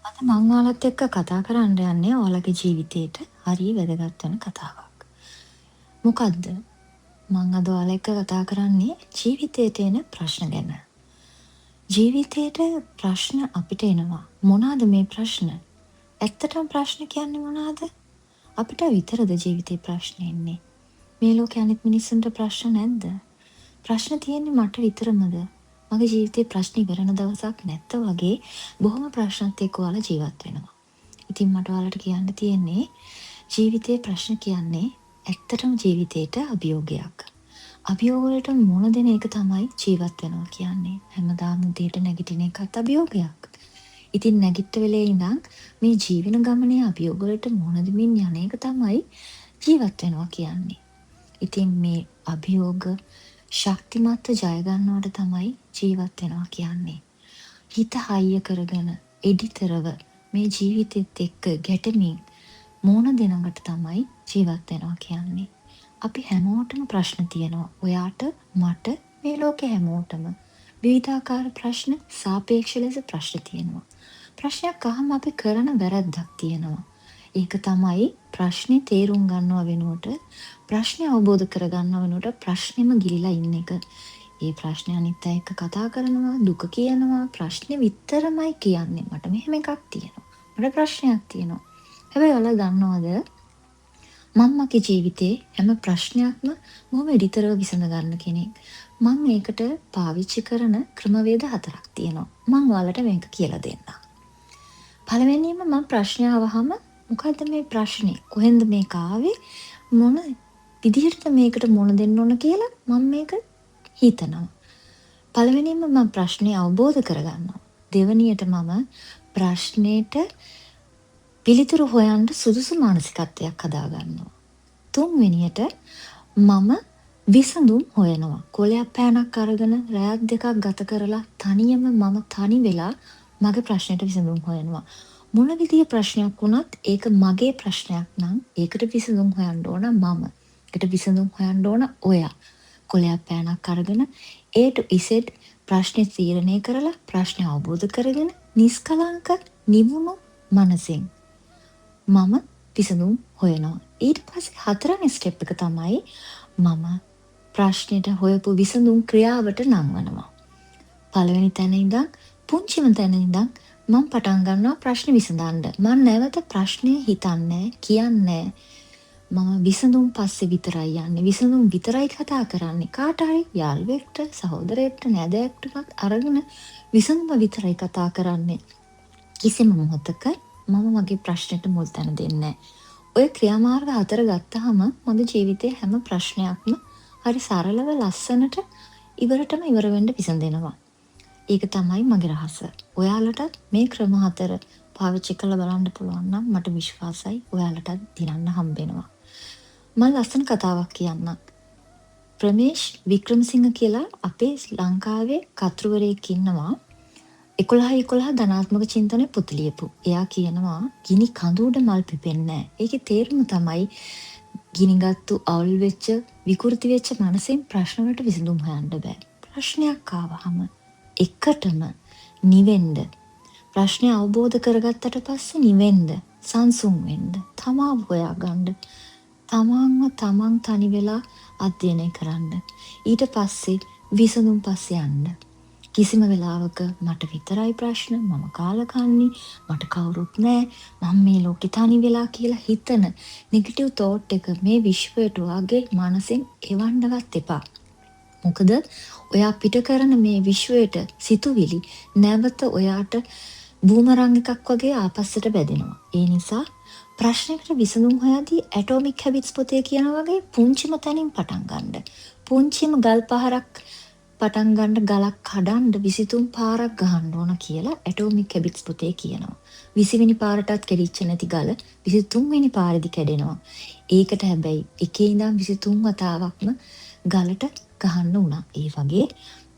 අද මං ඔයාලත් එක්ක කතා කරන්න යන්නේ ඔයාලගේ ජීවිතේට හරිය වැදගත් වෙන කතාවක්. මොකද්ද? මං අද ඔයාලා එක්ක කතා කරන්නේ ජීවිතේට එන ප්‍රශ්න ගැන. ජීවිතේට ප්‍රශ්න අපිට එනවා. මොනවාද මේ ප්‍රශ්න? ඇත්තටම ප්‍රශ්න කියන්නේ මොනවාද? අපිට විතරද ජීවිතේ ප්‍රශ්න එන්නේ? මේ ලෝකේ අනිත් මිනිස්සුන්ට ප්‍රශ්න නැද්ද? ප්‍රශ්න තියෙන්නේ මට විතරමද? මගේ ජීවිතේ ප්‍රශ්න ඉවරන දවසක් නැත්ත වගේ බොහොම ප්‍රශ්නත් එක්ක ඔයාලා ජීවත් වෙනවා. ඉතින් මට ඔයාලට කියන්න තියෙන්නේ ජීවිතේ ප්‍රශ්න කියන්නේ ඇත්තටම ජීවිතේට අභියෝගයක්. අභියෝග වලට මුහුණ දෙන එක තමයි ජීවත් වෙනවා කියන්නේ. හැමදාම උදේට නැගිටින එකත් අභියෝගයක්. ඉතින් නැගිට වෙලේ ඉඳන් මේ ජීවන ගමනේ අභියෝග වලට මුහුණ දෙමින් යන එක තමයි ජීවත් වෙනවා කියන්නේ. ඉතින් මේ අභියෝග ශක්තිමත්ව ජය ගන්නවට තමයි ජීවත් වෙනවා කියන්නේ. හිත හයිය කරගෙන එඩිතරව මේ ජීවිතෙත් එක්ක ගැටෙමින් මුහුණ දෙනකට තමයි ජීවත් වෙනවා කියන්නේ. අපි හැමෝටම ප්‍රශ්න තියෙනවා. ඔයාට, මට, මේ ලෝකේ හැමෝටම විවිධාකාර ප්‍රශ්න, සාපේක්ෂ ලෙස ප්‍රශ්න තියෙනවා. ප්‍රශ්නයක් අහම අපි කරන වැරද්දක් තියෙනවා. ඒක තමයි ප්‍රශ්නේ තේරුම් ගන්නව වෙනුවට ප්‍රශ්නේ අවබෝධ කරගන්නව වෙනුවට ප්‍රශ්නෙම ගිලිලා ඉන්න එක. ඒ ප්‍රශ්නේ අනිත් අය එක්ක කතා කරනවා, දුක කියනවා, ප්‍රශ්නේ විතරමයි කියන්නේ. මට මෙහෙම එකක් තියෙනවා. මට ප්‍රශ්නයක් තියෙනවා. හැබැයි ඔයාලා දන්නවද මම මගේ ජීවිතේ හැම ප්‍රශ්නයක්ම බොහොම ඉදිතරව විසඳ ගන්න කෙනෙක්. මම මේකට පාවිච්චි කරන ක්‍රමවේද 4ක් තියෙනවා. මම ඔයාලට මේක කියලා දෙන්නම්. පළවෙනියෙන්ම මම ප්‍රශ්නය අහවහම මොකද්ද මේ ප්‍රශ්නේ? කොහෙන්ද මේක ආවේ? මොන විදිහටද මේකට මුහුණ දෙන්න ඕන කියලා මම මේක හිතනවා. පළවෙනියෙන්ම මම ප්‍රශ්නේ අවබෝධ කරගන්නවා. දෙවැනියට මම ප්‍රශ්නෙට පිළිතුරු හොයන්න සුදුසු මානසිකත්වයක් හදාගන්නවා. තුන්වෙනියට මම විසඳුම් හොයනවා. කොලයක් පෑනක් අරගෙන රැයක් දෙකක් ගත කරලා තනියම මම තනි වෙලා මගේ ප්‍රශ්නෙට විසඳුම් හොයනවා. මොන විදිහේ ප්‍රශ්නයක් වුණත් ඒක මගේ ප්‍රශ්නයක් නම් ඒකට විසඳුම් හොයන්න ඕන මම. ඒකට විසඳුම් හොයන්න ඕන ඔයා. කොලයක් පෑනක් අරගෙන A to Z ප්‍රශ්නේ තීරණය කරලා ප්‍රශ්නේ අවබෝධ කරගෙන නිස්කලංක නිවුණු මනසින් මම විසඳුම් හොයනවා. ඊට පස්සේ හතරවෙනි ස්ටෙප් එක තමයි මම ප්‍රශ්නෙට හොයපු විසඳුම් ක්‍රියාවට නංවනවා. පළවෙනි තැන ඉඳන් පුංචිම තැන ඉඳන් මම පටන් ගන්නවා ප්‍රශ්නේ විසඳන්න. මම නැවත ප්‍රශ්නේ හිතන්නේ කියන්නේ මම විසඳුම් පස්සේ විතරයි යන්නේ. විසඳුම් විතරයි කතා කරන්නේ. කාට හරි යාළුවෙක්ට, සහෝදරයෙක්ට, නෑදෑයෙක්ට අරගෙන විසඳුම විතරයි කතා කරන්නේ. කිසිම මොහොතක මම මගේ ප්‍රශ්නෙට මුල් තැන දෙන්නේ ඔය ක්‍රියාමාර්ග 4 ගත්තාම මගේ ජීවිතේ හැම ප්‍රශ්නයක්ම හරි සරලව ලස්සනට ඉවර වෙන්න විසඳෙනවා. ඒක තමයි මගේ රහස. ඔයාලටත් මේ ක්‍රම 4 පාවිච්චි කරලා බලන්න පුළුවන් නම් මට විශ්වාසයි ඔයාලටත් දිනන්න හම්බෙනවා. මම ලස්සන කතාවක් කියන්නම්. ප්‍රමේෂ් වික්‍රමසිංහ කියලා අපේ ලංකාවේ කතුවරයෙක් ඉන්නවා. 11 ධනාත්මක චින්තන පොත ලියපු. එයා කියනවා ගිනි කඳු උඩ මල් පිපෙන්නේ නැහැ. ඒකේ තේරුම තමයි ගිනිගත්තු අවුල් වෙච්ච විකෘති වෙච්ච මනසෙන් ප්‍රශ්න වලට විසඳුම් හොයන්න බෑ. ප්‍රශ්නයක් ආවහම එකටම නිවෙන්න. ප්‍රශ්නේ අවබෝධ කරගත්තට පස්සේ නිවෙන්න, සංසුන් වෙන්න, තමාව හොයාගන්න. තමන් තනි වෙලා අධ්‍යයනය කරන්න. ඊට පස්සේ විසඳුම් පස්සේ යන්න. කිසිම වෙලාවක මට විතරයි ප්‍රශ්න, මම කාලකන්ණි, මට කවුරුත් නෑ, මම මේ ලෝකෙ තනි වෙලා කියලා හිතන නෙගටිව් තෝට් එක මේ විශ්වයට වගේ මනසෙන් එවන්නවත් එපා. මොකද ඔයා පිට කරන මේ විශ්වයට සිතුවිලි නැවත ඔයාට බූමරං එකක් වගේ ආපස්සට බැදෙනවා. ඒ නිසා ප්‍රශ්නයකට විසඳුම් හොයද්දී ඇටොමික් හැබිට්ස් පොතේ කියන වගේ පුංචිම තැනින් පටන් ගන්න. පුංචිම ගල් පහරක් පටන් ගන්න ගලක් කඩන්න 23 පාරක් ගහන්න ඕන කියලා ඇටොමික් හැබිට්ස් පොතේ කියනවා. 20 වෙනි පාරටත් කැඩිච්ච නැති ගල 23 වෙනි පාරේදී කැඩෙනවා. ඒකට හැබැයි එකේ ඉඳන් 23 වතාවක්ම ගලට ගහන්න උනා. ඒ වගේ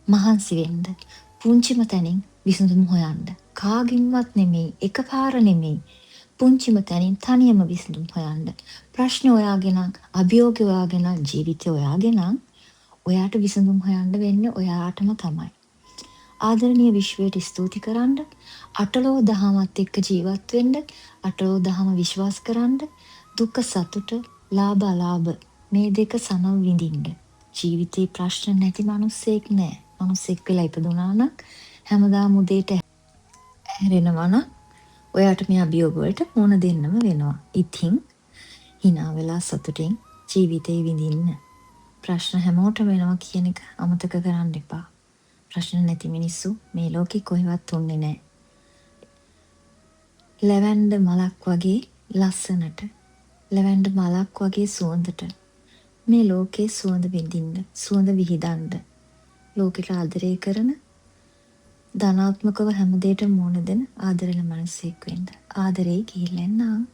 මහන්සි වෙන්න. පුංචිම තැනින් විසඳුම් හොයන්න. කාගින්වත් නෙමෙයි, එකපාර නෙමෙයි. පුංචිම තැනින් තනියම විසඳුම් හොයන්න. ප්‍රශ්න ඔයාගෙන, අභියෝග ඔයාගෙන, ජීවිතය ඔයාගෙන ඔයාට විසඳුම් හොයන්න වෙන්නේ ඔයාටම තමයි. ආදරණීය විශ්වයට ස්තුති කරන්න, අටලෝ දහමත් එක්ක ජීවත් වෙන්න, අටලෝ දහම විශ්වාස කරන්න, දුක සතුට, ලාභ අලාභ මේ දෙක සමව විඳින්න. ජීවිතේ ප්‍රශ්න නැති මිනිස්සෙක් නෑ. මිනිස්සෙක් වෙලා ඉපදුනා නම් හැමදාම උදේට හැරෙනවා නම් ඔයාට මේ අභියෝග වලට මුහුණ දෙන්නම වෙනවා. ඉතින් hina වෙලා සතුටින් ජීවිතේ විඳින්න. ප්‍රශ්න හැමෝටම වෙනවා කියන එක අමතක කරන්න එපා. ප්‍රශ්න නැති මිනිස්සු මේ ලෝකෙ කොහෙවත් උන්නේ නැහැ. ලැවැන්ඩ් මලක් වගේ ලස්සනට, ලැවැන්ඩ් මලක් වගේ සුවඳට මේ ලෝකේ සුවඳ විඳින්න, සුවඳ විහිදන්න. ලෝකෙට ආදරය කරන, ධනාත්මකව හැම දෙයකටම මුහුණ දෙන ආදරණ මිනිසෙක් වෙන්න. ආදරේ ගිහිල්ලා එන්න.